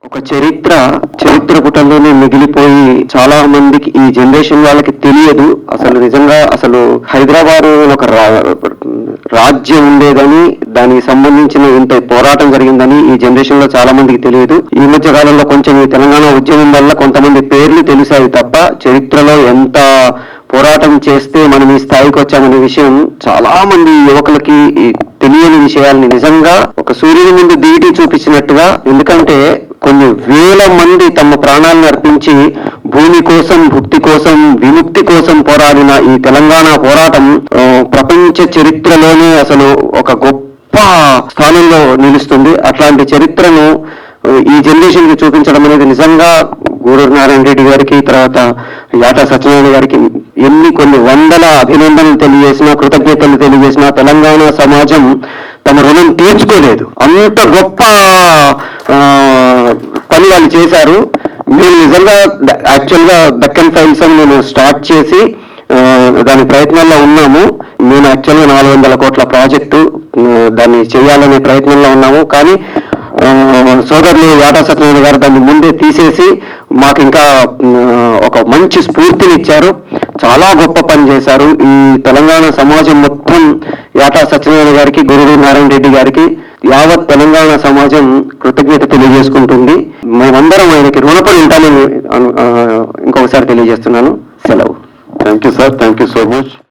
ఒక చరిత్ర పుటల్లోనే మిగిలిపోయి చాలా మందికి ఈ జనరేషన్ వాళ్ళకి తెలియదు. అసలు హైదరాబాద్ ఒక రాజ్యం ఉండేదని, దానికి సంబంధించిన ఇంత పోరాటం జరిగిందని ఈ జనరేషన్ లో చాలా మందికి తెలియదు. ఈ మధ్య కాలంలో కొంచెం ఈ తెలంగాణ ఉద్యమం వల్ల కొంతమంది పేర్లు తెలిసాయి తప్ప చరిత్రలో ఎంత పోరాటం చేస్తే మనం ఈ స్థాయికి వచ్చామనే విషయం చాలా మంది యువకులకి తెలియని విషయాల్ని నిజంగా ఒక సూర్యుని ముందు దీటి చూపించినట్టుగా. ఎందుకంటే కొన్ని వేల మంది తమ ప్రాణాలను అర్పించి భూమి కోసం, భుక్తి కోసం, విముక్తి కోసం పోరాడిన ఈ తెలంగాణ పోరాటం ప్రపంచ చరిత్రలోనే అసలు ఒక గొప్ప స్థానంలో నిలుస్తుంది. అట్లాంటి చరిత్రను ఈ జనరేషన్ కి చూపించడం అనేది నిజంగా గూడూరు నారాయణ రెడ్డి గారికి, తర్వాత యాటా సత్యనారాయణ గారికి కొన్ని వందల అభినందనలు తెలియజేసిన, కృతజ్ఞతలు తెలియజేసిన తెలంగాణ సమాజం తమ రుణం తీర్చుకోలేదు. అంత గొప్ప పని వాళ్ళు చేశారు. మేము నిజంగా యాక్చువల్గా దక్కన్ ఫైల్స్ అని మేము స్టార్ట్ చేసి దాని ప్రయత్నంలో ఉన్నాము. నేను యాక్చువల్గా 400 కోట్ల ప్రాజెక్టు దాన్ని చేయాలనే ప్రయత్నంలో ఉన్నాము. కానీ సోదరులు యాటా సత్యనారాయణ గారు దాన్ని ముందే తీసేసి మాకు ఇంకా ఒక మంచి స్ఫూర్తిని ఇచ్చారు. చాలా గొప్ప పని చేశారు. ఈ తెలంగాణ సమాజం మొత్తం యాటా సత్యనారాయణ గారికి, గూడూరు నారాయణ రెడ్డి గారికి, యావత్ తెలంగాణ సమాజం కృతజ్ఞత తెలియజేసుకుంటుంది. మేమందరం ఆయనకి రుణపడి ఉంటామని ఇంకొకసారి తెలియజేస్తున్నాను. సెలవు. Thank you sir, thank you so much.